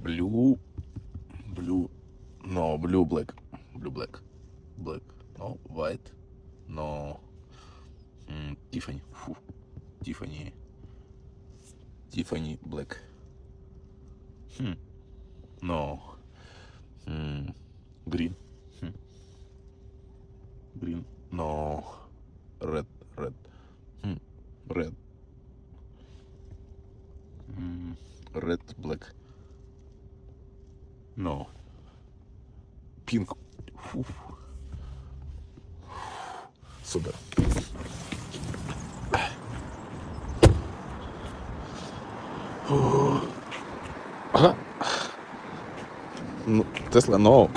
Blue. Blue. No, blue, black. Blue, black. Black. No, white. No. Tiffany. Фу. Tiffany. Tiffany black. No. Green. Green. No. Red. Red. Red. Red, black. No. Pink. Фу. Супер. Ага. Ну, Тесла, но